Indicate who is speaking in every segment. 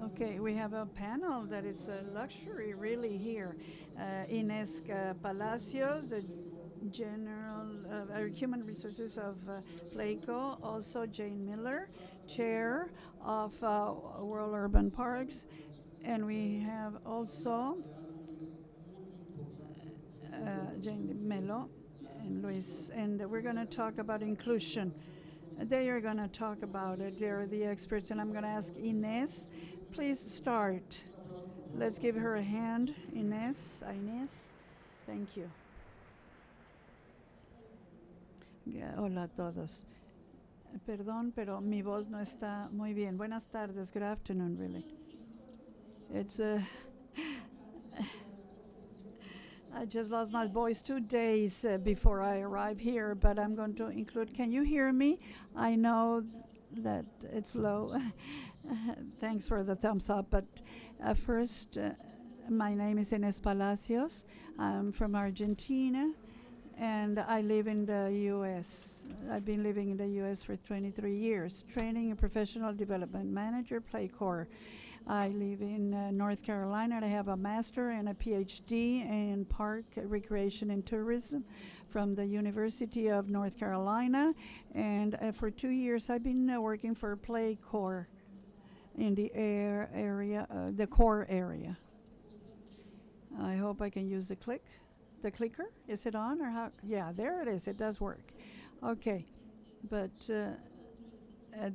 Speaker 1: Okay, we have a panel that is a luxury really here. Inés Palacios, the General Human Resources of Placo, also Jane Miller, Chair of World Urban Parks, and we have also Jane Melo and Luis, and we're going to talk about inclusion. They are going to talk about it. They're the experts, and I'm going to ask Inés. Please start. Let's give her a hand. Inés. Thank you. Hola a todos. Perdón, pero mi voz no está muy bien. Buenas tardes. Good afternoon, really. It's I just lost my voice 2 days before I arrived here, but I'm going to include. Can you hear me? I know that it's low. Thanks for the thumbs up. But first, my name is Inés Palacios. I'm from Argentina, and I live in the U.S. I've been living in the U.S. for 23 years, training and professional development manager, PlayCore. I live in North Carolina, and I have a master and a PhD in park recreation and tourism from the University of North Carolina. And for 2 years, I've been working for PlayCore in the the core area. I hope I can use the clicker. Is it on or how? Yeah, there it is. It does work. Okay, but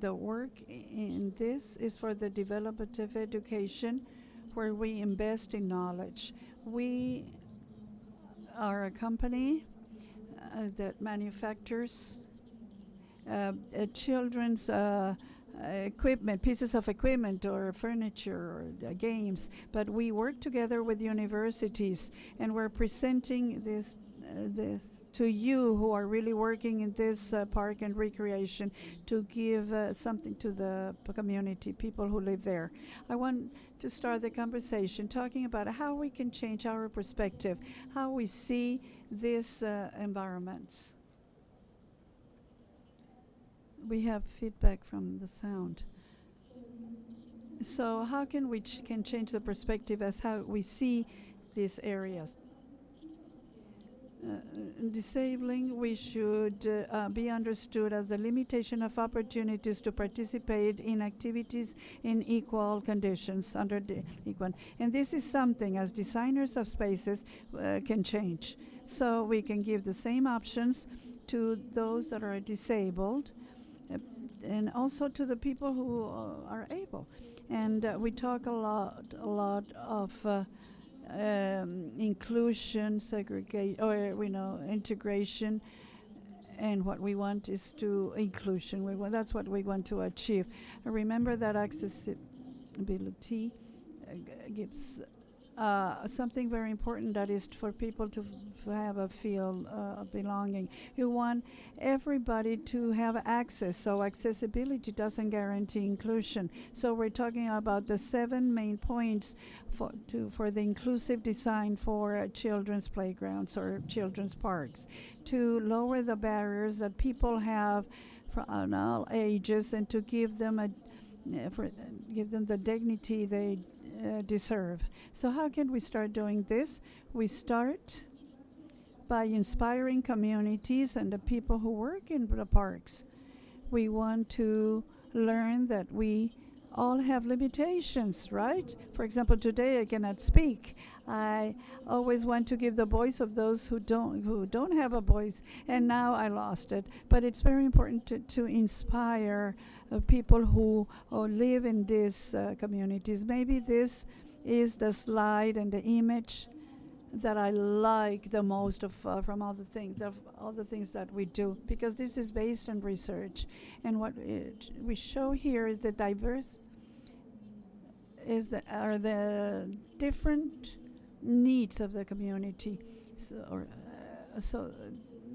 Speaker 1: the work in this is for the development of education, where we invest in knowledge. We are a company that manufactures children's equipment, pieces of equipment or furniture or games, but we work together with universities, and we're presenting this to you who are really working in this park and recreation, to give something to the community, people who live there. I want to start the conversation talking about how we can change our perspective, how we see these environments. We have feedback from the sound. So how can we can change the perspective as how we see these areas? Disabling, we should be understood as the limitation of opportunities to participate in activities in equal conditions under the equal. And this is something as designers of spaces can change. So we can give the same options to those that are disabled and also to the people who are able. And we talk a lot of inclusion, segregation, or integration, and what we want is to inclusion. That's what we want to achieve. Remember that accessibility gives something very important, that is for people to have a feel of belonging. You want everybody to have access, so accessibility doesn't guarantee inclusion. So we're talking about the 7 main points for the inclusive design for children's playgrounds or children's parks, to lower the barriers that people have from all ages, and to give them give them the dignity they deserve. So how can we start doing this? We start by inspiring communities and the people who work in the parks. We want to learn that we all have limitations, right? For example, today I cannot speak. I always want to give the voice of those who don't have a voice, and now I lost it. But it's very important to inspire people who live in these communities. Maybe this is the slide and the image that I like the most from all the things that we do, because this is based on research, and what we show here is the are the different needs of the community. So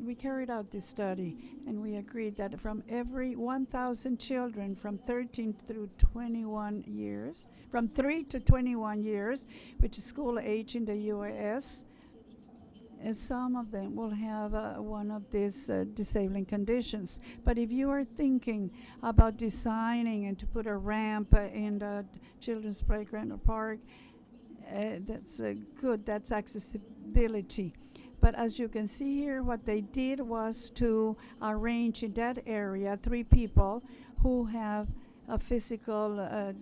Speaker 1: we carried out this study, and we agreed that from every 1,000 children from 13 through 21 years, from 3 to 21 years, which is school age in the U.S., some of them will have one of these disabling conditions. But if you are thinking about designing and to put a ramp in the children's playground or park, that's good. That's accessibility. But as you can see here, what they did was to arrange in that area 3 people who have a physical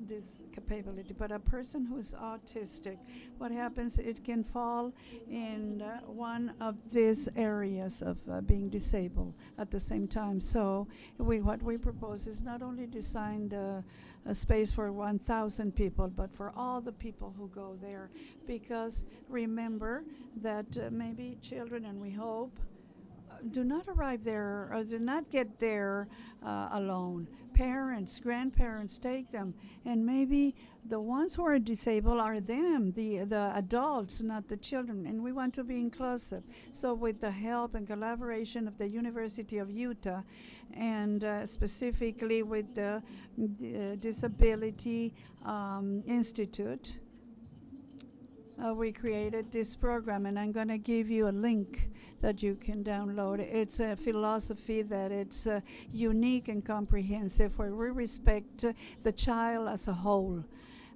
Speaker 1: disability. But a person who is autistic, what happens, it can fall in one of these areas of being disabled at the same time. So what we propose is not only design a space for 1,000 people, but for all the people who go there. Because remember that maybe children, and we hope, do not arrive there or do not get there alone. Parents, grandparents take them, and maybe the ones who are disabled are them, the adults, not the children, and we want to be inclusive. So with the help and collaboration of the University of Utah, and specifically with the Disability Institute, we created this program, and I'm going to give you a link that you can download. It's a philosophy that it's unique and comprehensive, where we respect the child as a whole,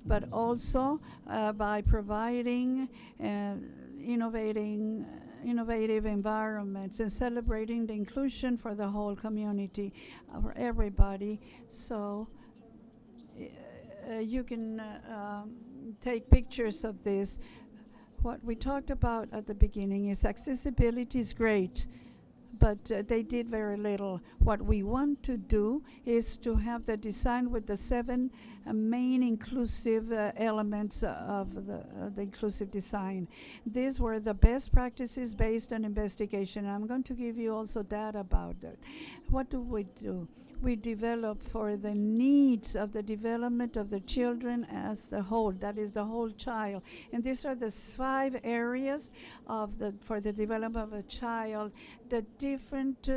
Speaker 1: but also by providing innovative environments and celebrating the inclusion for the whole community, for everybody. So you can take pictures of this. What we talked about at the beginning is accessibility is great, but they did very little. What we want to do is to have the design with the 7 main inclusive elements of the inclusive design. These were the best practices based on investigation. I'm going to give you also data about it. What do? We develop for the needs of the development of the children as the whole, that is the whole child. And these are the 5 areas for the development of a child, the different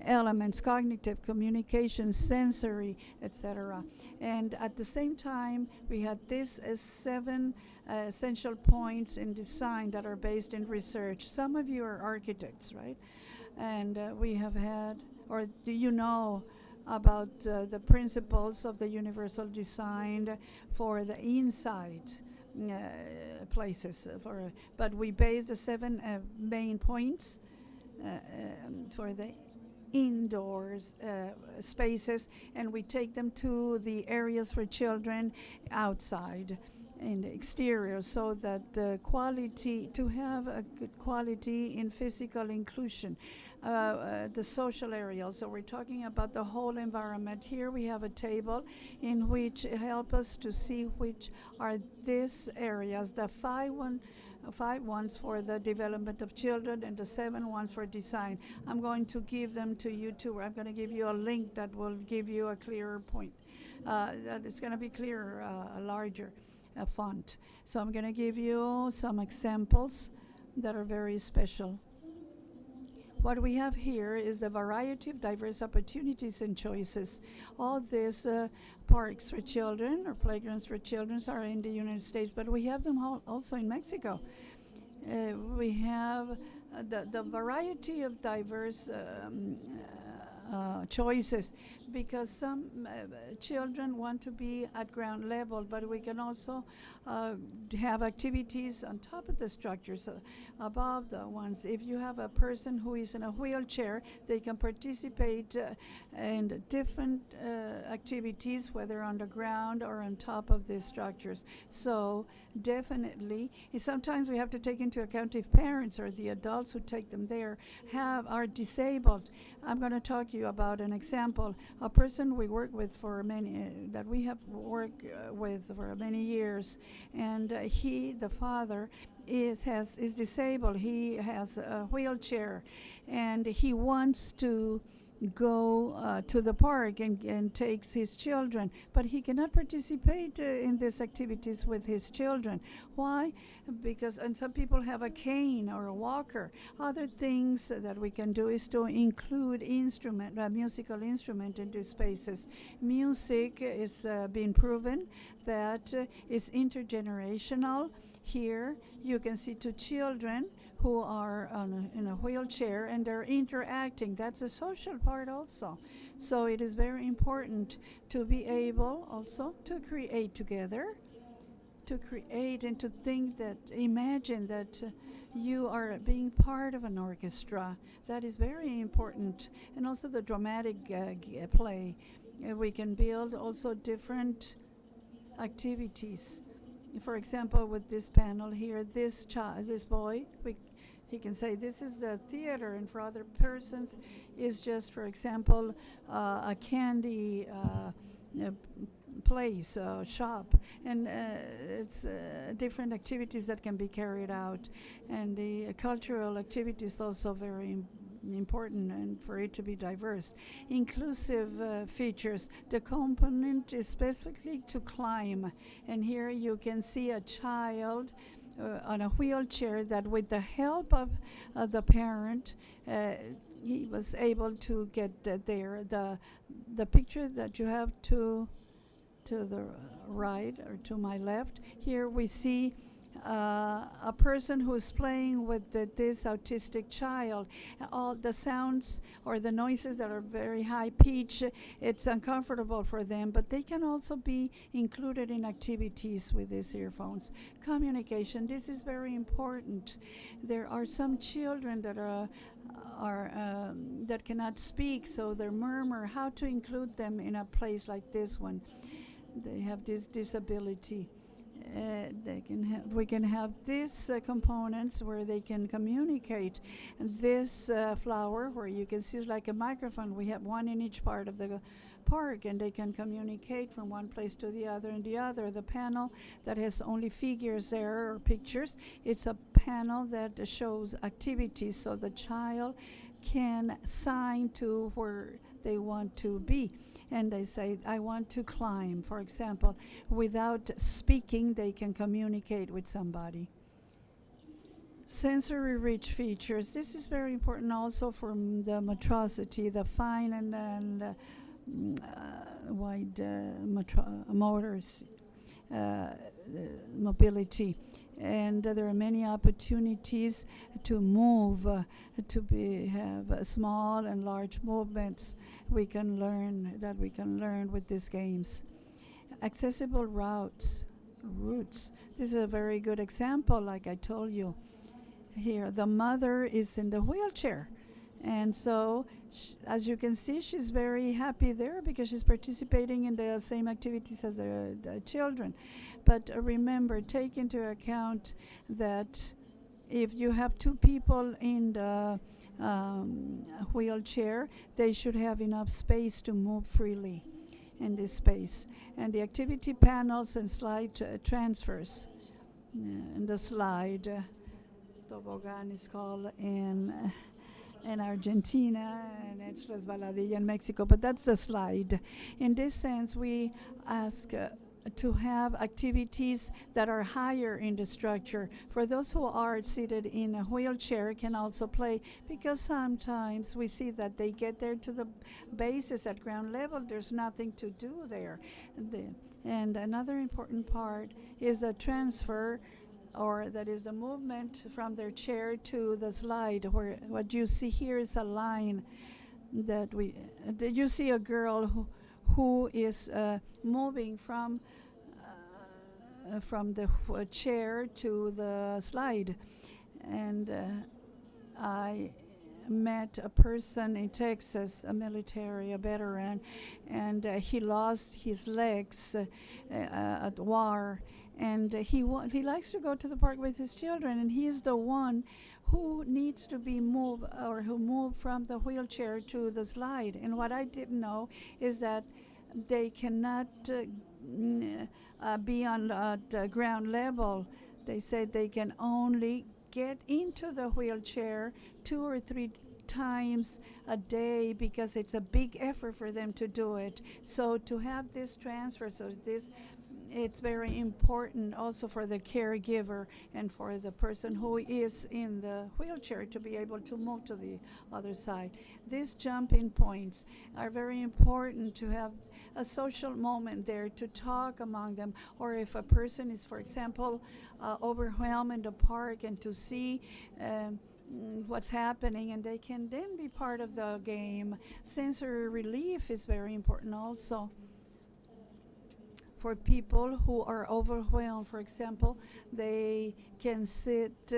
Speaker 1: elements: cognitive, communication, sensory, etc. And at the same time, we had these 7 essential points in design that are based in research. Some of you are architects, right? And we have had, or do you know about the principles of the universal design for the inside places? But we base the 7 main points for the indoors spaces, and we take them to the areas for children outside in the exterior, so that the quality, to have a good quality in physical inclusion. The social area, so we're talking about the whole environment. Here we have a table in which help us to see which are these areas, the 5 ones for the development of children and the 7 ones for design. I'm going to give them to you too. I'm going to give you a link that will give you a clearer point. That it's going to be clearer, a larger font. So I'm going to give you some examples that are very special. What we have here is the variety of diverse opportunities and choices. All these parks for children or playgrounds for children are in the United States, but we have them also in Mexico. We have the variety of diverse choices, because some children want to be at ground level, but we can also have activities on top of the structures, above the ones. If you have a person who is in a wheelchair, they can participate in different activities, whether on the ground or on top of these structures. So definitely, sometimes we have to take into account if parents or the adults who take them there are disabled. I'm going to talk to you about an example. A person we work with for that we have worked with for many years, and the father is disabled. He has a wheelchair, and he wants to go to the park and takes his children, but he cannot participate in these activities with his children. Why? Because and some people have a cane or a walker. Other things that we can do is to include musical instrument in these spaces. Music is being proven that is intergenerational. Here you can see two children who are in a wheelchair and they're interacting. That's a social part also. So it is very important to be able also to create together, to create and to think that, imagine that you are being part of an orchestra. That is very important. And also the dramatic play. We can build also different activities. For example, with this panel here, this boy, he can say this is the theater, and for other persons is just, for example, a candy place, shop, and it's different activities that can be carried out, and the cultural activities also very important, and for it to be diverse. Inclusive features. The component is specifically to climb, and here you can see a child on a wheelchair that with the help of the parent he was able to get there. The picture that you have to the right or to my left, here we see a person who's playing with this autistic child. All the sounds or the noises that are very high pitch, it's uncomfortable for them, but they can also be included in activities with these earphones. Communication, this is very important. There are some children that that cannot speak, so they murmur. How to include them in a place like this one? They have this disability. We can have these components where they can communicate. And this flower, where you can see it's like a microphone. We have one in each part of the park, and they can communicate from one place to the other and the other. The panel that has only figures there or pictures, it's a panel that shows activities, so the child can sign to where they want to be. And they say, I want to climb, for example. Without speaking, they can communicate with somebody. Sensory rich features. This is very important also for the motricity, the fine and wide motors, mobility. And there are many opportunities to move, to have small and large movements we can learn with these games. Accessible routes. This is a very good example, like I told you. Here, the mother is in the wheelchair. And so, as you can see, she's very happy there because she's participating in the same activities as the children. But remember, take into account that if you have two people in the wheelchair, they should have enough space to move freely in this space. And the activity panels and slide transfers. And the slide, tobogán is called in Argentina, and it's resbaladilla in Mexico, but that's the slide. In this sense, we ask to have activities that are higher in the structure. For those who are seated in a wheelchair can also play, because sometimes we see that they get there to the bases at ground level, there's nothing to do there. And another important part is the transfer, or that is the movement from their chair to the slide, where what you see here is a line that you see a girl who is moving from the chair to the slide. And I met a person in Texas, a veteran, and he lost his legs at war. And he likes to go to the park with his children, and he is the one who needs to be moved, or who moved from the wheelchair to the slide. And what I didn't know is that they cannot be on the ground level. They said they can only get into the wheelchair 2 or 3 times a day because it's a big effort for them to do it. So to have this transfer, so this it's very important also for the caregiver and for the person who is in the wheelchair to be able to move to the other side. These jumping points are very important to have a social moment there to talk among them, or if a person is, for example, overwhelmed in the park and to see what's happening, and they can then be part of the game. Sensory relief is very important also for people who are overwhelmed. For example, they can sit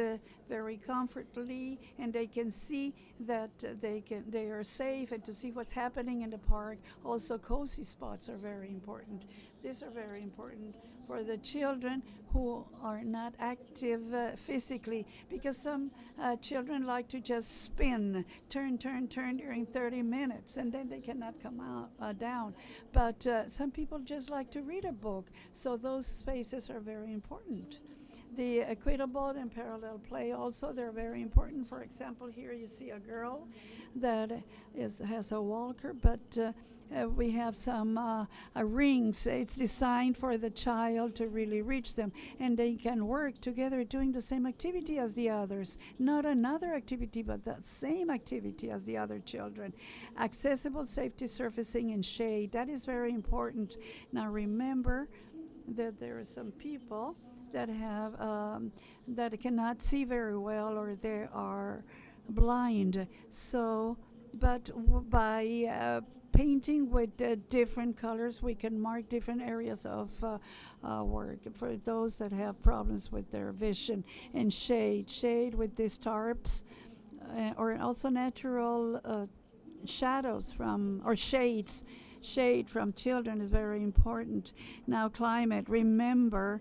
Speaker 1: very comfortably and they can see that they are safe, and to see what's happening in the park. Also, cozy spots are very important. These are very important for the children who are not active physically, because some children like to just spin, turn during 30 minutes, and then they cannot come out down. But some people just like to read a book, so those spaces are very important. The equitable and parallel play also, they're very important. For example, here you see a girl that has a walker, but we have some rings. It's designed for the child to really reach them, and they can work together doing the same activity as the others. Not another activity, but the same activity as the other children. Accessible safety surfacing and shade, that is very important. Now remember that there are some people that have that cannot see very well, or they are blind. So, but by painting with different colors, we can mark different areas of work for those that have problems with their vision. And shade with these tarps, or also natural shadows from, or shades. Shade from children is very important. Now climate, remember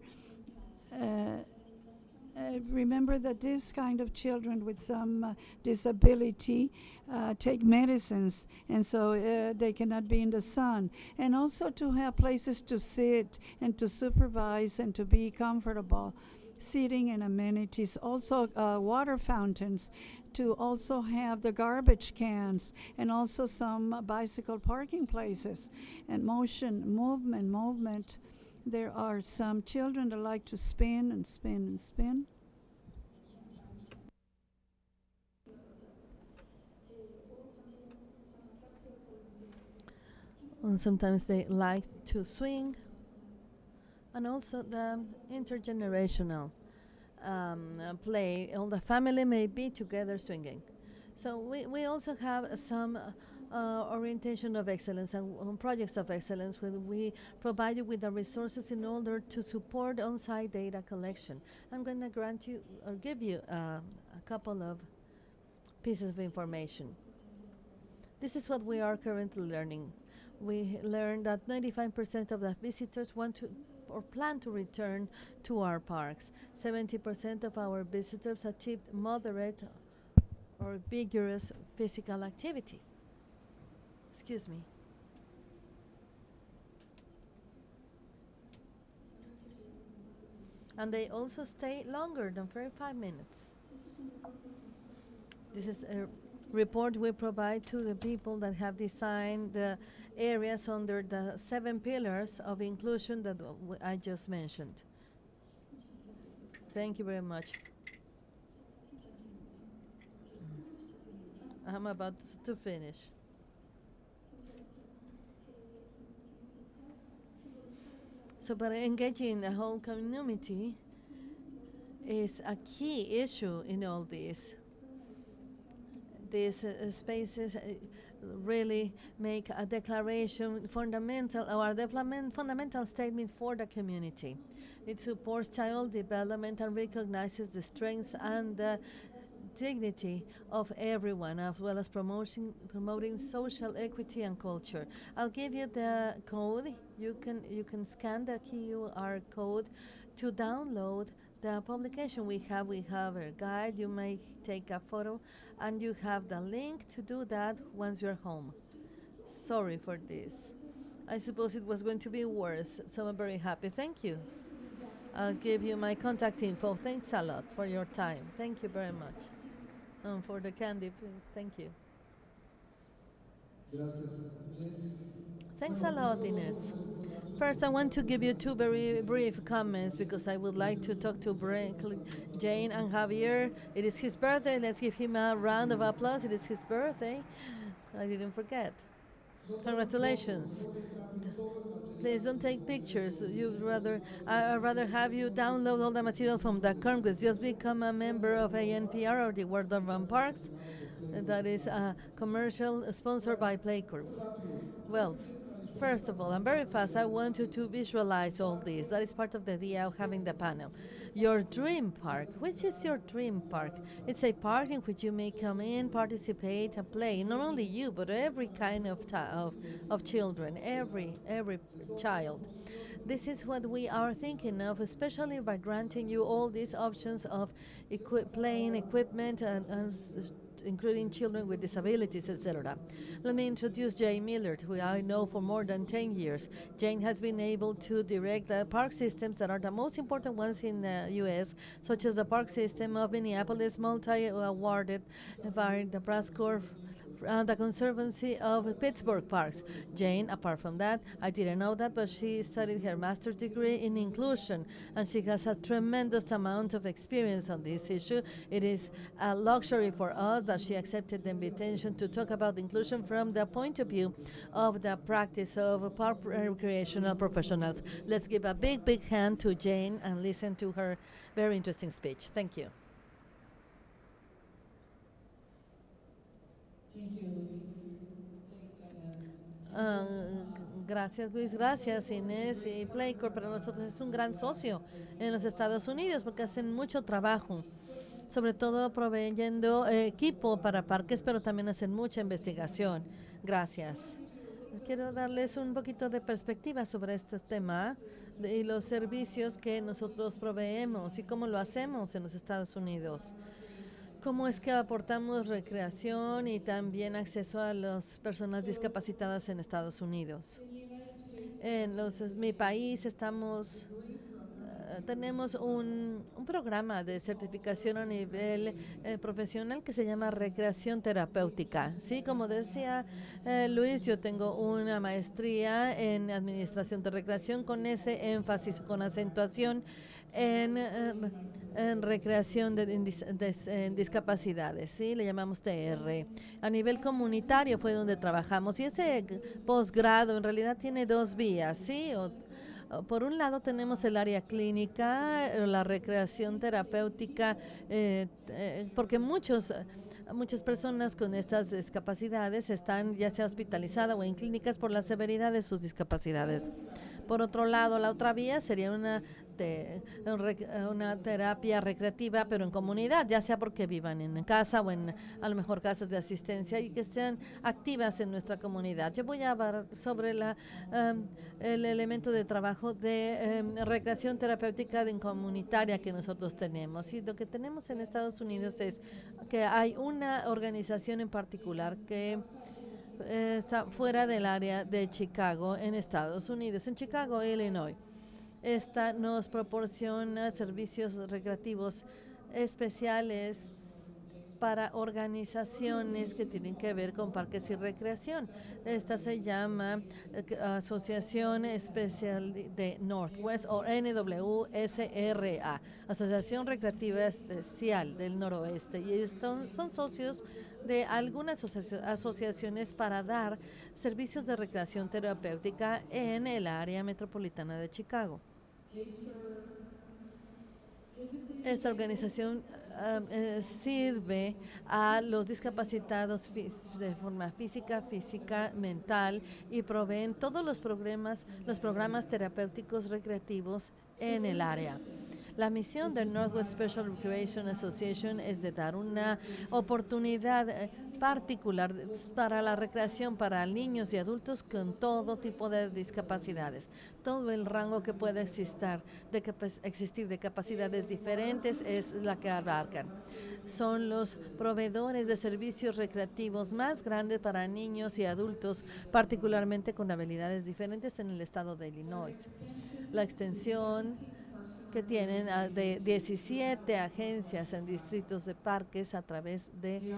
Speaker 1: that this kind of children with some disability take medicines, and so they cannot be in the sun. And also to have places to sit and to supervise and to be comfortable. Seating and amenities, also water fountains, to also have the garbage cans, and also some bicycle parking places, and movement. There are some children that like to spin and spin and spin.
Speaker 2: And sometimes they like to swing, and also the intergenerational play. All the family may be together swinging. So we also have some orientation of excellence and projects of excellence, where we provide you with the resources in order to support on-site data collection. I'm going to grant you or give you a couple of pieces of information. This is what we are currently learning. We learned that 95% of the visitors want to or plan to return to our parks. 70% of our visitors achieved moderate or vigorous physical activity. Excuse me. And they also stay longer than 45 minutes. This is a report we provide to the people that have designed the areas under the 7 pillars of inclusion that I just mentioned. Thank you very much. I'm about to finish. So, but engaging the whole community is a key issue in all this. These spaces really make a declaration, fundamental, or a fundamental statement for the community. It supports child development and recognizes the strengths and the dignity of everyone, as well as promoting social equity and culture. I'll give you the code. You can scan the QR code to download the publication we have. We have a guide. You may take a photo, and you have the link to do that once you're home. Sorry for this. I suppose it was going to be worse, so I'm very happy. Thank you. I'll give you my contact info. Thanks a lot for your time. Thank you very much. for the candy, please. Thank you. Thanks a lot, Inés. First, I want to give you two very brief comments because I would like to talk to Jane and Javier. It is his birthday. Let's give him a round of applause. It is his birthday. I didn't forget. Congratulations. Please don't take pictures. I'd rather have you download all the material from the Congress. Just become a member of ANPR or the World Urban Parks. That is a commercial sponsored by Playcorp. Well, first of all, I'm very fast. I want you to visualize all this. That is part of the idea of having the panel. Your dream park. Which is your dream park? It's a park in which you may come in, participate, and play. Not only you, but every kind of children, every child. This is what we are thinking of, especially by granting you all these options of playing equipment and including children with disabilities, etc. Let me introduce Jane Millard, who I know for more than 10 years. Jane has been able to direct the park systems that are the most important ones in the U.S., such as the park system of Minneapolis, multi-awarded by the Press Corps, the Conservancy of Pittsburgh Parks. Jane, apart from that, I didn't know that, but she studied her master's degree in inclusion, and she has a tremendous amount of experience on this issue. It is a luxury for us that she accepted the invitation to talk about inclusion from the point of view of the practice of park recreational professionals. Let's give a big hand to Jane and listen to her very interesting speech. Thank you. Ah, gracias Luis, gracias Inés y Playcorp. Para nosotros es un gran socio en los Estados Unidos porque hacen mucho trabajo, sobre todo proveyendo equipo para parques, pero también hacen mucha investigación. Gracias. Quiero darles un poquito de perspectiva sobre este tema y los servicios que nosotros proveemos y cómo lo hacemos en los Estados Unidos. ¿Cómo es que aportamos recreación y también acceso a las personas discapacitadas en Estados Unidos? En mi país tenemos un programa de certificación a nivel profesional que se llama recreación terapéutica. Sí, como decía Luis, yo tengo una maestría en administración de recreación con ese énfasis, con acentuación en recreación en discapacidades, ¿sí? Le llamamos TR. A nivel comunitario fue donde trabajamos y ese posgrado en realidad tiene dos vías, ¿sí? Por un lado tenemos el área clínica, la recreación terapéutica, porque muchas personas con estas discapacidades están ya sea hospitalizadas o en clínicas por la severidad de sus discapacidades. Por otro lado, la otra vía sería una terapia recreativa, pero en comunidad, ya sea porque vivan en casa o en a lo mejor casas de asistencia y que sean activas en nuestra comunidad. Yo voy a hablar sobre el elemento de trabajo de recreación terapéutica comunitaria que nosotros tenemos. Y lo que tenemos en Estados Unidos es que hay una organización en particular que está fuera del área de Chicago, en Estados Unidos, en Chicago, Illinois. Esta nos proporciona servicios recreativos especiales para organizaciones que tienen que ver con parques y recreación. Esta se llama Asociación Especial de Northwest o NWSRA, Asociación Recreativa Especial del Noroeste. Y son socios de algunas asociaciones para dar servicios de recreación terapéutica en el área metropolitana de Chicago. Esta organización sirve a los discapacitados de forma física, mental y proveen todos los programas terapéuticos recreativos en el área. La misión del Northwest Special Recreation Association es de dar una oportunidad particular para la recreación para niños y adultos con todo tipo de discapacidades. Todo el rango que puede existir de capacidades diferentes es la que abarcan. Son los proveedores de servicios recreativos más grandes para niños y adultos, particularmente con habilidades diferentes en el estado de Illinois. La extensión que tienen de 17 agencias en distritos de parques a través de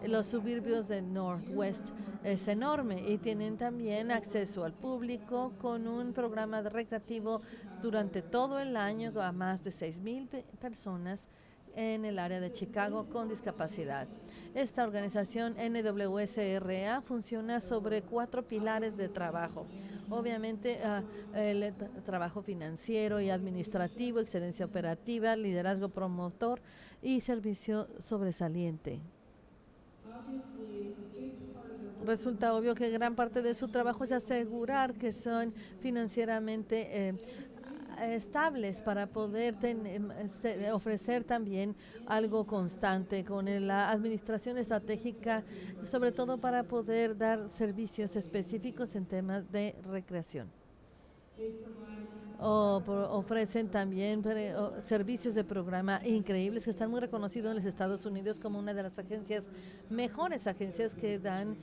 Speaker 2: los suburbios del Northwest. Es enorme y tienen también acceso al público con un programa recreativo durante todo el año a más de 6,000 personas en el área de Chicago con discapacidad. Esta organización NWSRA funciona sobre 4 pilares de trabajo. Obviamente, el trabajo financiero y administrativo, excelencia operativa, liderazgo promotor y servicio sobresaliente. Resulta obvio que gran parte de su trabajo es asegurar que son financieramente estables para poder ofrecer también algo constante con la administración estratégica, sobre todo para poder dar servicios específicos en temas de recreación. Ofrecen también servicios de programa increíbles que están muy reconocidos en los Estados Unidos como una de las mejores agencias que dan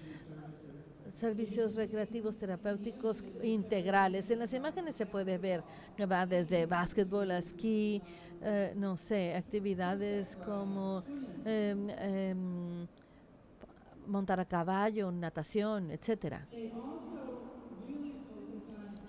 Speaker 2: servicios recreativos terapéuticos integrales. En las imágenes se puede ver que va desde básquetbol a esquí, no sé, actividades como montar a caballo, natación, etcétera.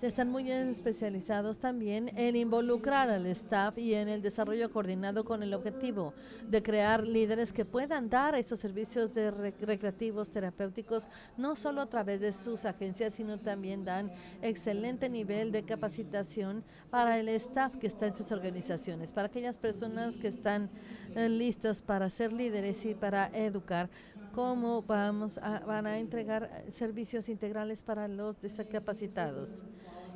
Speaker 2: Están muy especializados también en involucrar al staff y en el desarrollo coordinado con el objetivo de crear líderes que puedan dar esos servicios de recreativos terapéuticos, no solo a través de sus agencias, sino también dan excelente nivel de capacitación para el staff que está en sus organizaciones, para aquellas personas que están listas para ser líderes y para educar, cómo van a entregar servicios integrales para los discapacitados.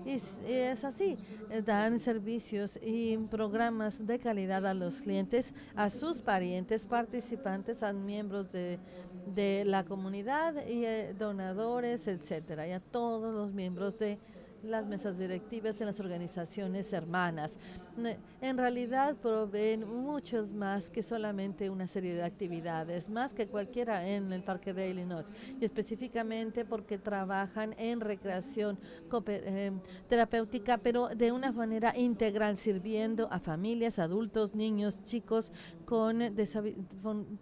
Speaker 2: Y es así, dan servicios y programas de calidad a los clientes, a sus parientes, participantes, a miembros de la comunidad y donadores, etcétera, y a todos los miembros de las mesas directivas en las organizaciones hermanas. En realidad proveen muchos más que solamente una serie de actividades, más que cualquiera en el Parque de Illinois, y específicamente porque trabajan en recreación terapéutica, pero de una manera integral, sirviendo a familias, adultos, niños, chicos con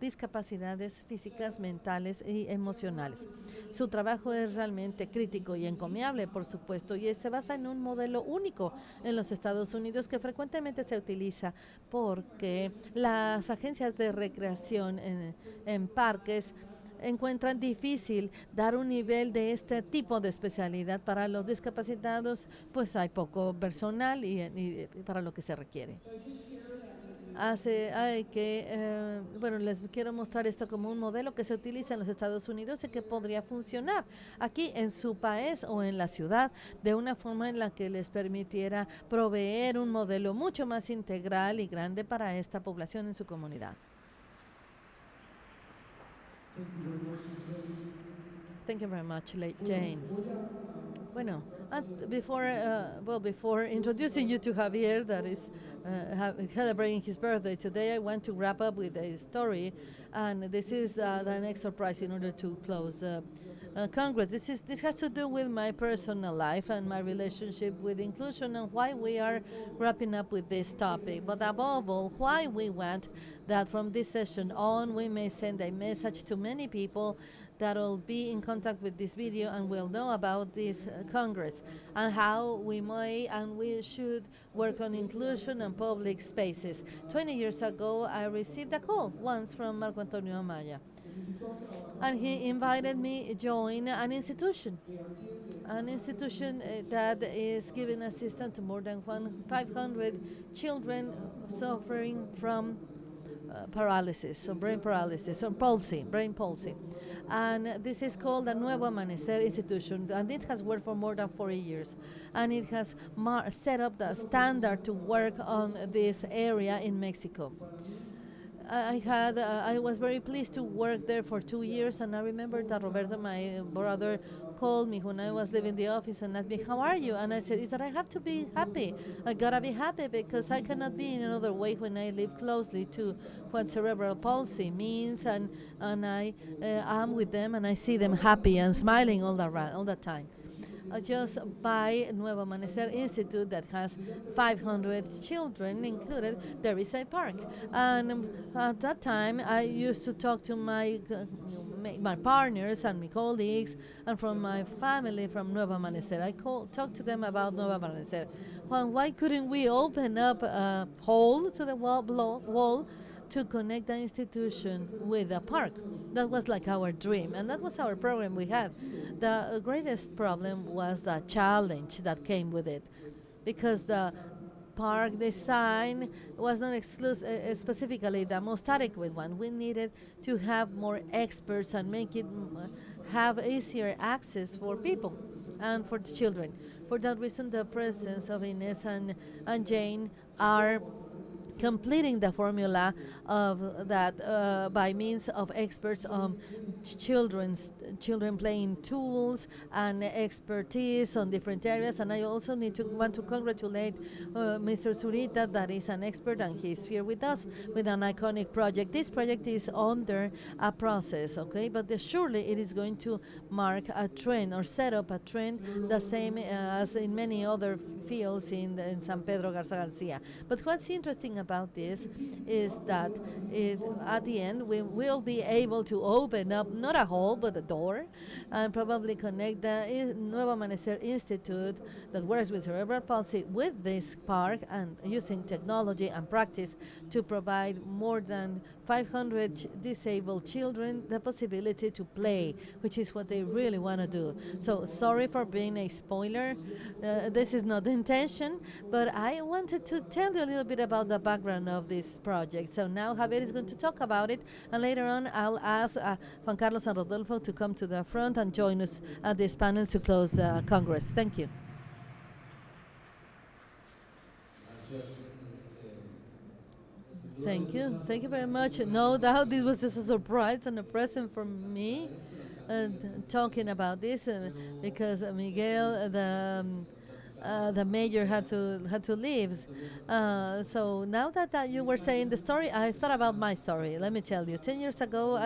Speaker 2: discapacidades físicas, mentales y emocionales. Su trabajo es realmente crítico y encomiable, por supuesto, y se basa en un modelo único en los Estados Unidos que frecuentemente se utiliza porque las agencias de recreación en parques encuentran difícil dar un nivel de este tipo de especialidad para los discapacitados, pues hay poco personal y para lo que se requiere. Bueno, les quiero mostrar esto como un modelo que se utiliza en los Estados Unidos y que podría funcionar aquí en su país o en la ciudad de una forma en la que les permitiera proveer un modelo mucho más integral y grande para esta población en su comunidad. Thank you very much, Jane. Bueno, before introducing you to Javier, that is celebrating his birthday today, I want to wrap up with a story, and this is an extra prize in order to close Congress. This has to do with my personal life and my relationship with inclusion and why we are wrapping up with this topic. But above all, why we want that from this session on, we may send a message to many people that will be in contact with this video and will know about this Congress and how we may and we should work on inclusion and public spaces. 20 years ago, I received a call once from Marco Antonio Amaya, and he invited me to join an institution that is giving assistance to more than 500 children suffering from paralysis, or brain paralysis, or brain palsy. And this is called the Nuevo Amanecer Institution, and it has worked for more than 40 years. And it has set up the standard to work on this area in Mexico. I was very pleased to work there for 2 years, and I remember that Roberto, my brother, called me when I was leaving the office and asked me, "How are you?" And I said, "Is that I have to be happy. I gotta be happy because I cannot be in another way when I live closely to what cerebral palsy means, and I am with them and I see them happy and smiling all the time." just by Nuevo Amanecer Institute that has 500 children included, there is a park. And at that time, I used to talk to my partners and my colleagues and from my family from Nuevo Amanecer. Talked to them about Nuevo Amanecer. Well, why couldn't we open up a hole to the wall to connect the institution with a park? That was like our dream, and that was our program we had. The greatest problem was the challenge that came with it, because the park design was not specifically the most adequate one. We needed to have more experts and make it have easier access for people and for the children. For that reason, the presence of Inés and Jane are completing the formula of that by means of experts on children playing tools and expertise on different areas. And I also want to congratulate Mr. Zurita, that is an expert, and he's here with us with an iconic project. This project is under a process, okay, but surely it is going to mark a trend or set up a trend, the same as in many other fields in San Pedro Garza Garcia. But what's interesting about this is that at the end we will be able to open up not a hole but a door, and probably connect the Nuevo Amanecer Institute that works with cerebral palsy with this park, and using technology and practice to provide more than 500 disabled children the possibility to play, which is what they really want to do. So sorry for being a spoiler. This is not the intention, but I wanted to tell you a little bit about the background of this project. So now Javier is going to talk about it, and later on I'll ask Juan Carlos and Rodolfo to come to the front and join us at this panel to close the Congress. Thank you. Thank you. Thank you very much. No doubt this was just a surprise and a present for me, talking about this, because Miguel, the mayor, had to leave. So now that you were saying the story, I thought about my story. Let me tell you. 10 years ago,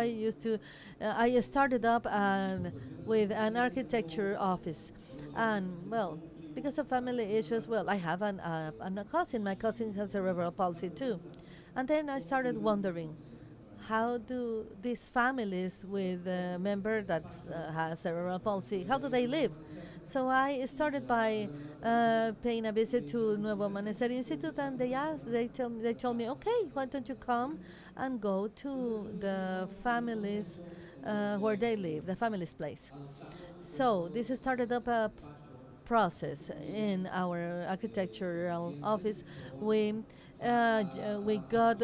Speaker 2: I started up with an architecture office, and well, because of family issues, well, I have a cousin. My cousin has cerebral palsy too. And then I started wondering, how do these families with a member that has cerebral palsy, how do they live? So I started by paying a visit to Nuevo Amanecer Institute, and they told me, okay, why don't you come and go to the families where they live, the family's place. So this started up a process in our architectural office. We got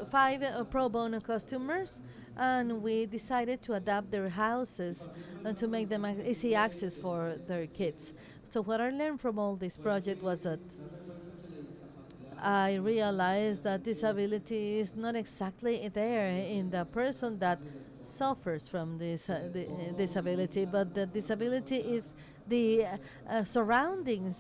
Speaker 2: five pro bono customers, and we decided to adapt their houses and to make them easy access for their kids. So what I learned from all this project was that I realized that disability is not exactly there in the person that suffers from this disability, but the disability is the surrounding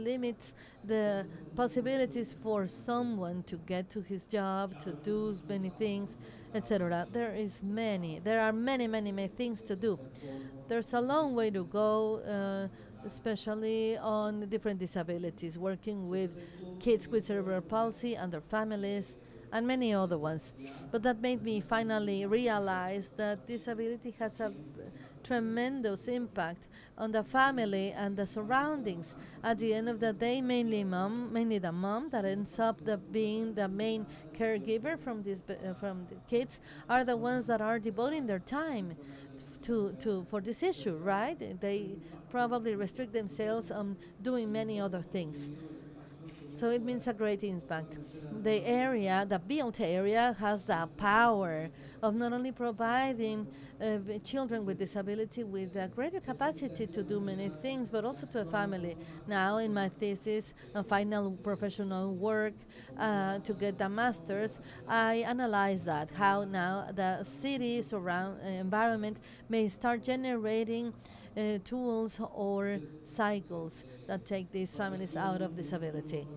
Speaker 2: limits the possibilities for someone to get to his job, to do many things, etc. There are many things to do. There's a long way to go, especially on different disabilities, working with kids with cerebral palsy and their families, and many other ones. But that made me finally realize that disability has a tremendous impact on the family and the surroundings. At the end of the day, mainly the mom that ends up being the main caregiver from the kids, are the ones that are devoting their time for this issue, right? They probably restrict themselves on doing many other things. So it means a great impact. The built area, has the power of not only providing children with disability with a greater capacity to do many things, but also to a family. Now, in my thesis and final professional work to get the master's, I analyze that, how now the city environment may start generating tools or cycles that take these families out of disability.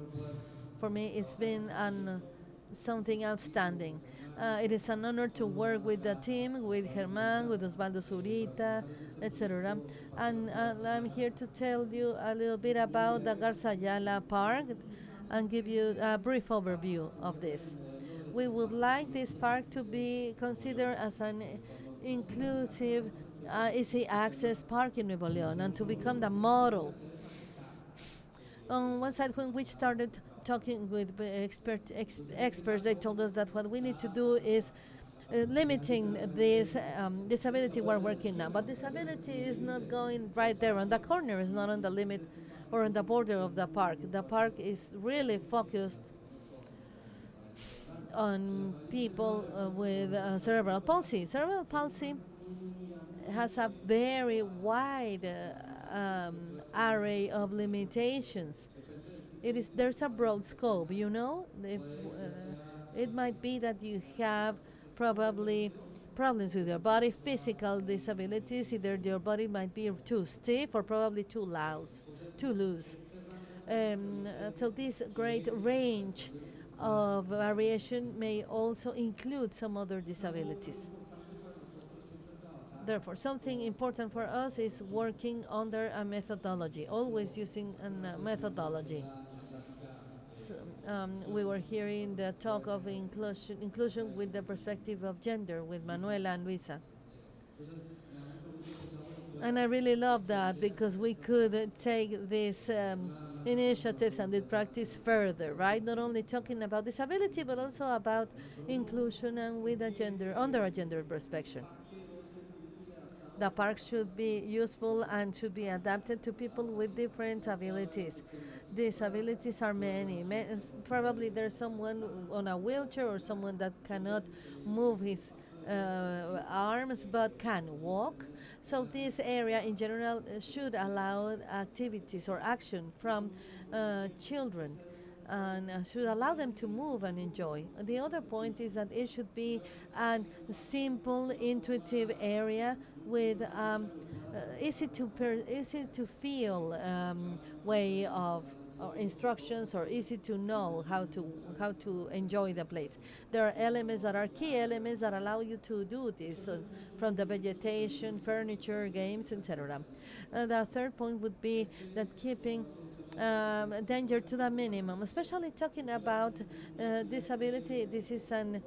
Speaker 2: For me, it's been something outstanding. It is an honor to work with the team, with Germán, with Osvaldo Zurita, etc. And I'm here to tell you a little bit about the Garza Ayala Park and give you a brief overview of this. We would like this park to be considered as an inclusive, easy access park in Nuevo León and to become the model. On one side, when we started talking with experts, they told us that what we need to do is limiting this disability we're working now. But disability is not going right there on the corner, it's not on the limit or on the border of the park. The park is really focused on people with cerebral palsy. Cerebral palsy has a very wide array of limitations. There's a broad scope, you know. It might be that you have probably problems with your body, physical disabilities. Either your body might be too stiff or probably too loose. So this great range of variation may also include some other disabilities. Therefore, something important for us is working under a methodology, always using a methodology. So, we were hearing the talk of inclusion with the perspective of gender with Manuela and Luisa. And I really love that because we could take these initiatives and the practice further, right? Not only talking about disability, but also about inclusion and with a gender, under a gender perspective. The park should be useful and should be adapted to people with different abilities. Disabilities are many. Probably there's someone on a wheelchair or someone that cannot move his arms but can walk. So this area in general should allow activities or action from children and should allow them to move and enjoy. The other point is that it should be a simple, intuitive area with easy to feel way of instructions or easy to know how to enjoy the place. There are elements that are key elements that allow you to do this, so from the vegetation, furniture, games, etc. The third point would be that keeping danger to the minimum, especially talking about disability. This is an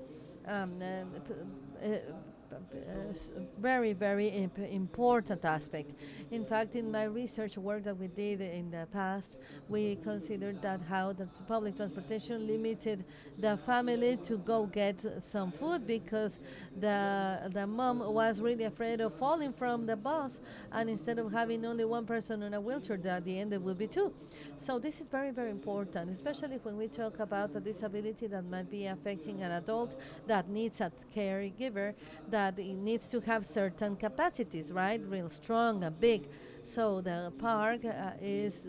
Speaker 2: very, very important aspect. In fact, in my research work that we did in the past, we considered that how the public transportation limited the family to go get some food because the mom was really afraid of falling from the bus, and instead of having only one person on a wheelchair, at the end there will be two. So this is very, very important, especially when we talk about a disability that might be affecting an adult that needs a caregiver, that it needs to have certain capacities, right? Real strong and big. So the park is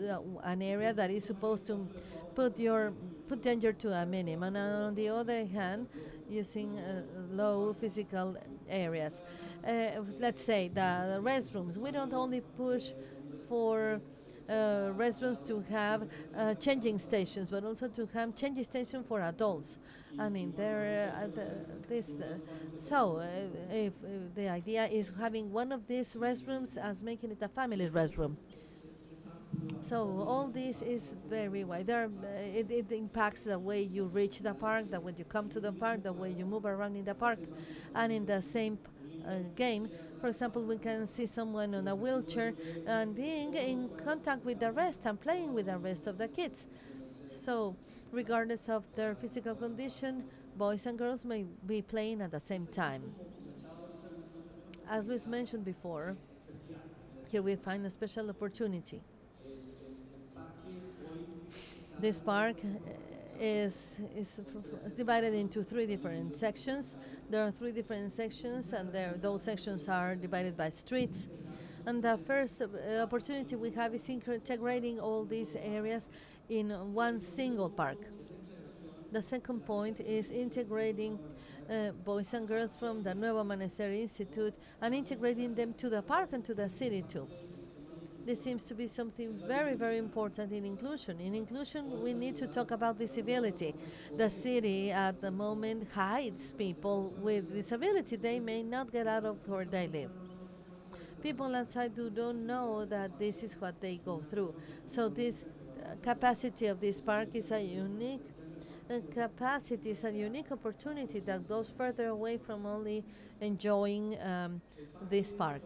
Speaker 2: an area that is supposed to put danger to a minimum. And on the other hand, using low physical areas. Let's say the restrooms. We don't only push for restrooms to have changing stations, but also to have changing stations for adults. I mean, if the idea is having one of these restrooms as making it a family restroom. So all this is very wide. It impacts the way you reach the park, the way you come to the park, the way you move around in the park, and in the same game. For example, we can see someone on a wheelchair and being in contact with the rest and playing with the rest of the kids. So, regardless of their physical condition, boys and girls may be playing at the same time. As Luis mentioned before, here we find a special opportunity. This park is divided into three different sections. There are three different sections, and those sections are divided by streets. And the first opportunity we have is integrating all these areas in one single park. The second point is integrating boys and girls from the Nuevo Amanecer Institute and integrating them to the park and to the city too. This seems to be something very, very important in inclusion. In inclusion, we need to talk about visibility. The city at the moment hides people with disability. They may not get out of where they live. People outside don't know that this is what they go through. So this capacity of this park is a unique capacity, is a unique opportunity that goes further away from only enjoying this park.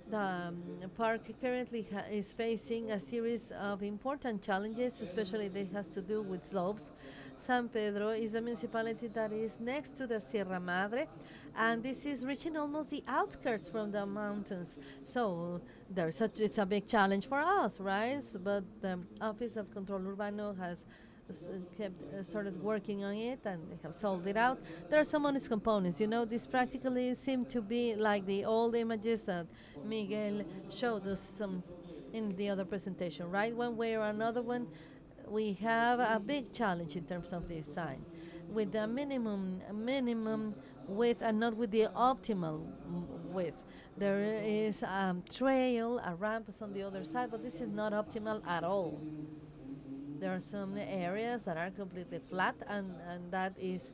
Speaker 2: The park currently is facing a series of important challenges, especially that has to do with slopes. San Pedro is a municipality that is next to the Sierra Madre, and this is reaching almost the outskirts from the mountains. So it's a big challenge for us, right? But the Office of Control Urbano has started working on it, and they have sold it out. There are some honest components. This practically seem to be like the old images that Miguel showed us in the other presentation, right? One way or another one, we have a big challenge in terms of design, with the minimum width and not with the optimal width. There is a trail, a ramp on the other side, but this is not optimal at all. There are some areas that are completely flat, and that is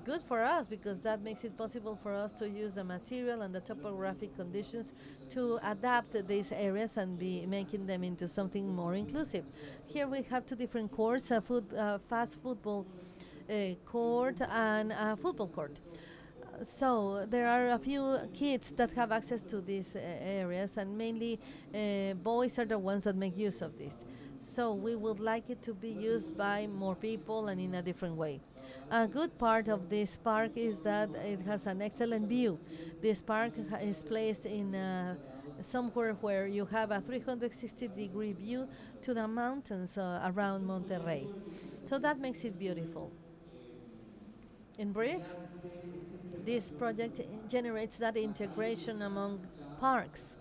Speaker 2: good for us because that makes it possible for us to use the material and the topographic conditions to adapt these areas and be making them into something more inclusive. Here we have two different courts, a fast football court and a football court. So there are a few kids that have access to these areas, and mainly boys are the ones that make use of this. So we would like it to be used by more people and in a different way. A good part of this park is that it has an excellent view. This park is placed in somewhere where you have a 360-degree view to the mountains around Monterrey. So that makes it beautiful. In brief, this project generates that integration among parks.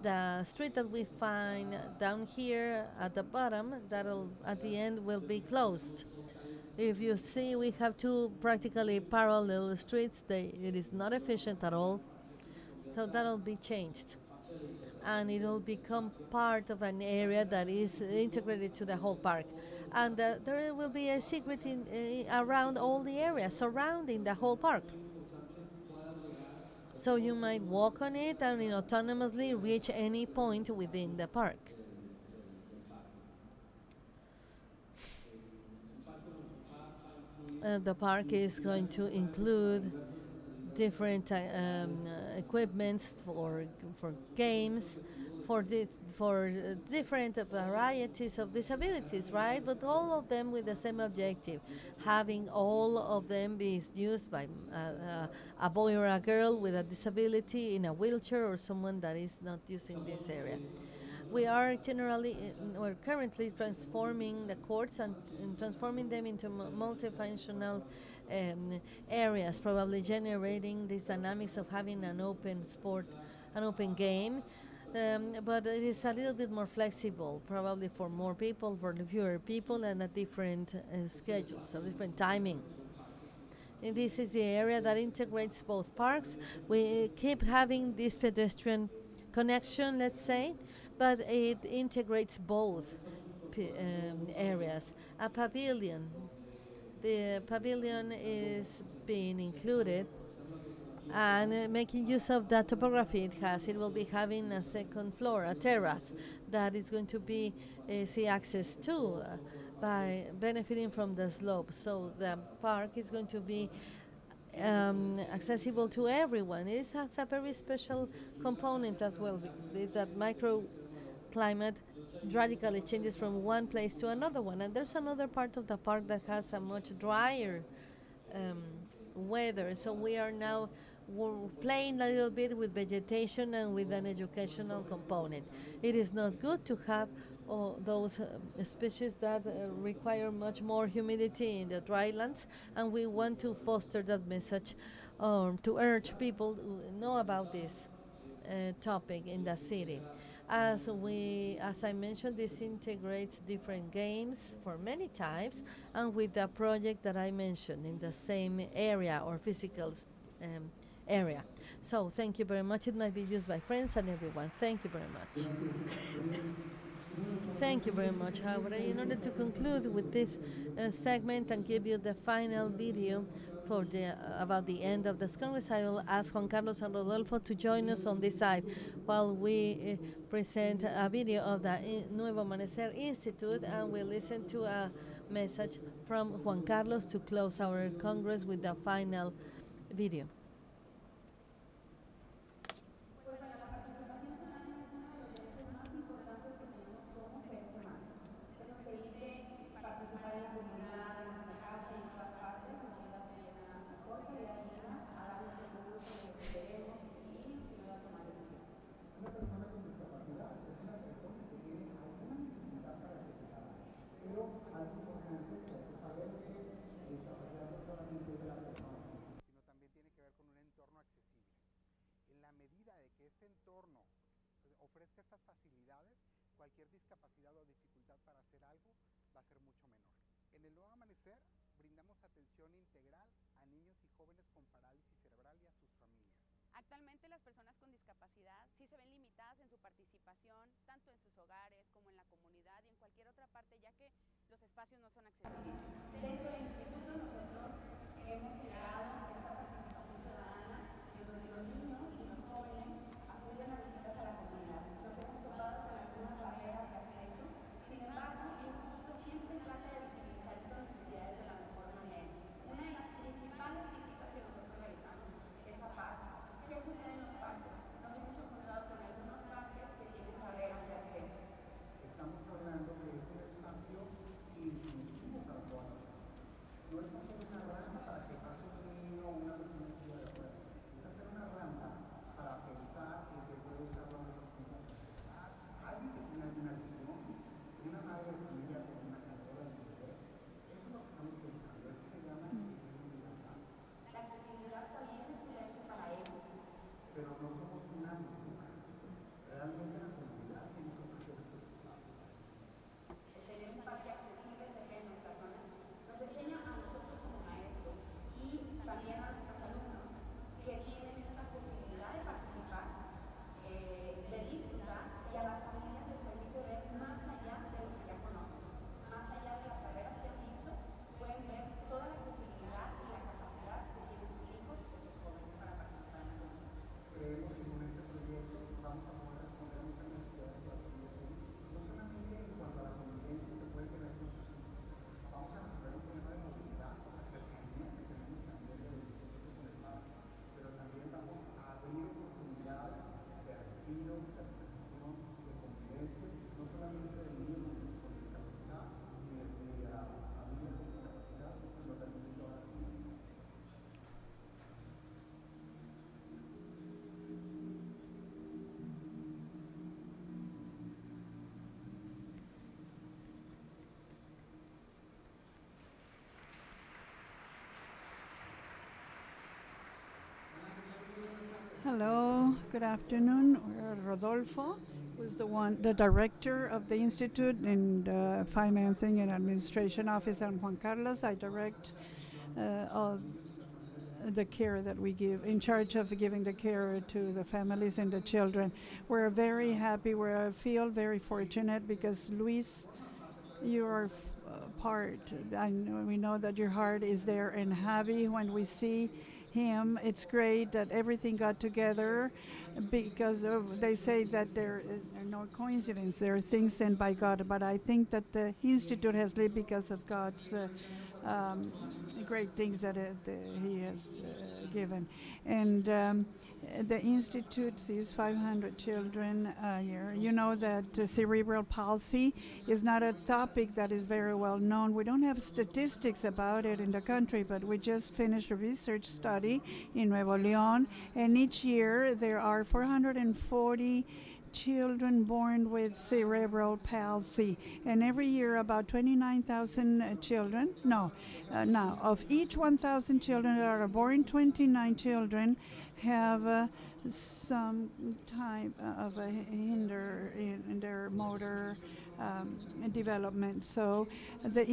Speaker 2: The street that we find down here at the bottom, that'll at the end will be closed. If you see, we have two practically parallel streets. It is not efficient at all, so that'll be changed, and it will become part of an area that is integrated to the whole park. And there will be a secret around all the areas surrounding the whole park. So you might walk on it and autonomously reach any point within the park. The park is going to include different equipments for games, for different varieties of disabilities, right? But all of them with the same objective, having all of them be used by a boy or a girl with a disability in a wheelchair or someone that is not using this area. We are we're currently transforming the courts and transforming them into multifunctional areas, probably generating these dynamics of having an open sport, an open game. But it is a little bit more flexible, probably for more people, for fewer people, and a different schedule, so different timing. And this is the area that integrates both parks. We keep having this pedestrian connection, let's say, but it integrates both areas. A pavilion. The pavilion is being included and making use of the topography it has. It will be having a second floor, a terrace, that is going to be see access to by benefiting from the slope. So the park is going to be accessible to everyone. It has a very special component as well. It's that microclimate radically changes from one place to another one. And there's another part of the park that has a much drier weather. So we are now playing a little bit with vegetation and with an educational component. It is not good to have those species that require much more humidity in the drylands, and we want to foster that message to urge people to know about this topic in the city. As I mentioned, this integrates different games for many types, and with the project that I mentioned in the same area or physical area. So thank you very much. It might be used by friends and everyone. Thank you very much. Thank you very much. However, in order to conclude with this segment and give you the final video for the about the end of this Congress, I will ask Juan Carlos and Rodolfo to join us on this side while we present a video of the Nuevo Amanecer Institute, and we'll listen to a message from Juan Carlos to close our Congress with the final video.
Speaker 3: Ofrezca estas facilidades, cualquier discapacidad o dificultad para hacer algo va a ser mucho menor. En el Nuevo Amanecer brindamos atención integral a niños y jóvenes con parálisis cerebral y a sus familias.
Speaker 4: Actualmente las personas con discapacidad sí se ven limitadas en su participación, tanto en sus hogares como en la comunidad y en cualquier otra parte, ya que los espacios no son accesibles.
Speaker 5: Dentro del instituto nosotros hemos creado esta participación ciudadana en donde los niños y los jóvenes acuden a visitas a la comunidad. Nos hemos topado con algunas barreras de acceso, sin embargo, el instituto siempre trata de visibilizar estas necesidades de la mejor manera. Una de las principales visitas que nosotros realizamos es a parques. ¿Qué sucede en los parques? Nos hemos encontrado con algunos parques que tienen barreras de acceso.
Speaker 3: Estamos hablando de un espacio inclusivo para todas las personas. No es hacer una rampa para que pase un niño o una persona en silla de ruedas. Es hacer una rampa para pensar en que puede estar una persona. Alguien que tiene alguna visión, una madre de familia con una carrera de bebé, eso es lo que estamos pensando. Eso se llama accesibilidad.
Speaker 5: La accesibilidad también es un derecho para ellos.
Speaker 3: Pero no somos una burbuja. Realmente la comunidad tiene que ofrecer estos espacios.
Speaker 5: Tener un parque accesible cerca de nuestra zona nos enseña a nosotros como maestros y también a nuestros alumnos que tienen esta posibilidad de participar, de disfrutar, y a las familias les permite ver más allá de lo que ya conocen, más allá de las barreras que han visto, pueden ver toda la accesibilidad y la capacidad que tienen sus hijos o sus jóvenes para participar en la comunidad.
Speaker 3: Creemos que con este proyecto vamos a poder responder a muchas necesidades de la población, no solamente en cuanto a la convivencia que puede tener con sus hijos, vamos a resolver un problema de movilidad, la cercanía que tenemos también de los dispositivos conectados, pero también vamos a abrir oportunidades de respiro, de atención, de convivencia, no solamente de niños con discapacidad, ni de familias con discapacidad, sino también de todas las familias.
Speaker 1: Hello, good afternoon. Rodolfo, who's the director of the Institute in the Financing and Administration Office, and Juan Carlos, I direct all the care that we give, in charge of giving the care to the families and the children. We're very happy, I feel very fortunate because Luis, you are part, and we know that your heart is there and happy when we see him. It's great that everything got together because they say that there is no coincidence. There are things sent by God, but I think that the Institute has lived because of God's great things that He has given. And the Institute sees 500 children a year. You know that cerebral palsy is not a topic that is very well known. We don't have statistics about it in the country, but we just finished a research study in Nuevo León, and each year there are 440 children born with cerebral palsy, and every year about 29,000 children, now of each 1,000 children that are born, 29 children have some type of a hinder in their motor development. So the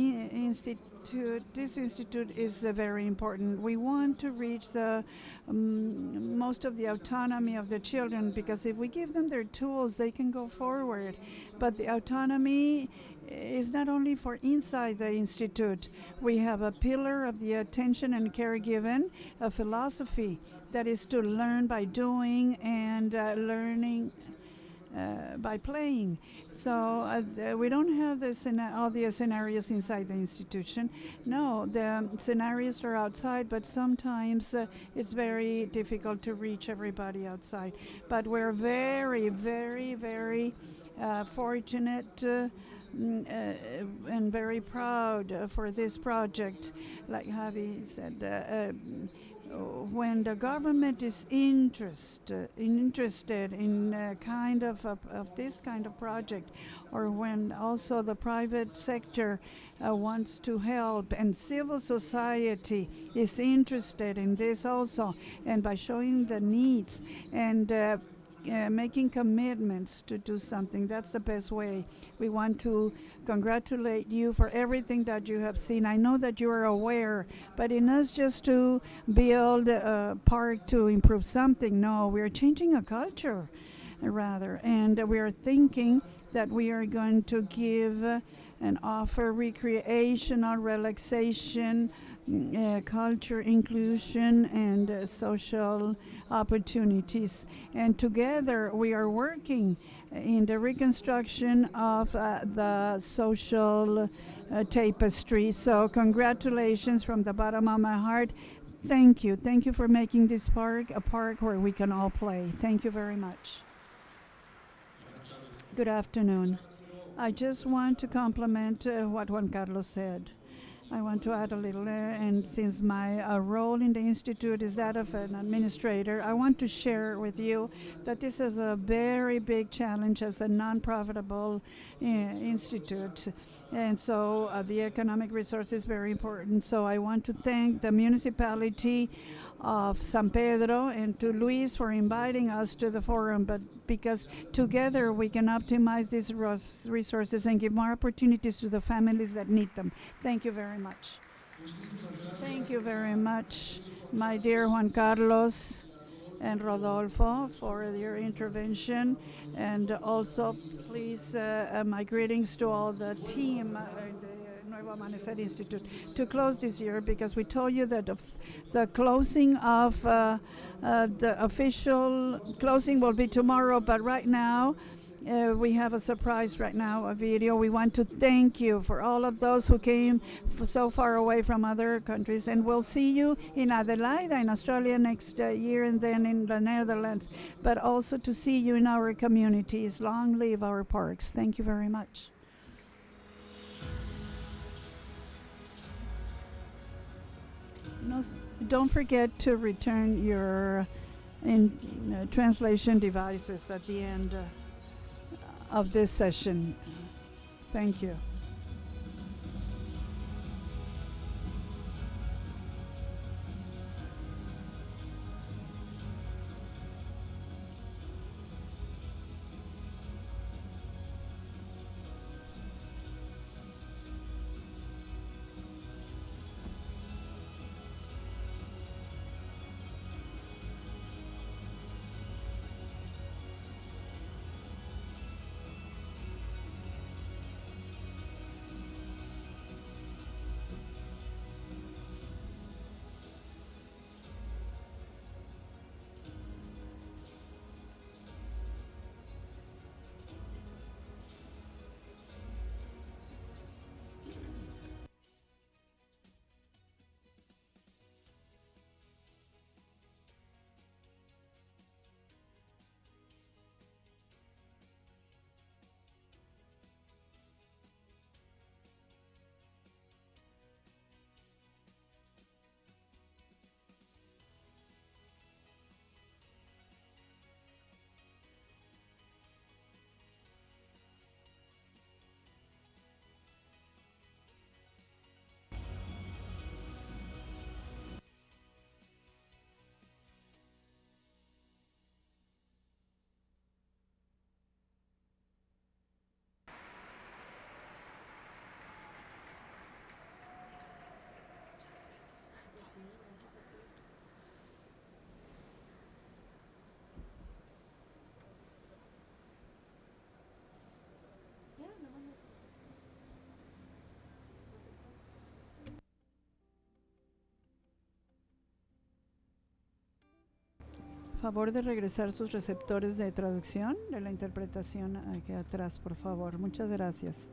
Speaker 1: this institute is very important. We want to reach the most of the autonomy of the children, because if we give them their tools, they can go forward. But the autonomy is not only for inside the institute. We have a pillar of the attention and care given, a philosophy that is to learn by doing and learning by playing. So we don't have all the scenarios inside the institution. No, the scenarios are outside, but sometimes it's very difficult to reach everybody outside. But we're very, very, very fortunate and very proud for this project. Like Javi said, when the government is interested in kind of this kind of project, or when also the private sector wants to help, and civil society is interested in this also, and by showing the needs and making commitments to do something, that's the best way. We want to congratulate you for everything that you have seen. I know that you are aware, but in us just to build a park to improve something, no, we are changing a culture rather, and we are thinking that we are going to give and offer recreational relaxation, culture, inclusion, and social opportunities. And together we are working in the reconstruction of the social tapestry. So congratulations from the bottom of my heart. Thank you. Thank you for making this park a park where we can all play. Thank you very much. Good afternoon. I just want to compliment what Juan Carlos said. I want to add a little, and since my role in the Institute is that of an administrator, I want to share with you that this is a very big challenge as a non-profitable institute. And so the economic resource is very important. So I want to thank the municipality of San Pedro and to Luis for inviting us to the forum, but because together we can optimize these resources and give more opportunities to the families that need them. Thank you very much. Thank you very much, my dear Juan Carlos and Rodolfo, for your intervention, and also please my greetings to all the team the Nuevo Amanecer Institute to close this year, because we told you that the closing of the official closing will be tomorrow, but right now we have a surprise right now, a video. We want to thank you for all of those who came so far away from other countries, and we'll see you in Adelaide in Australia next year, and then in the Netherlands, but also to see you in our communities. Long live our parks. Thank you very much. Don't forget to return your translation devices at the end of this session. Thank you. Favor de regresar sus receptores de traducción, de la interpretación aquí atrás, por favor. Muchas gracias.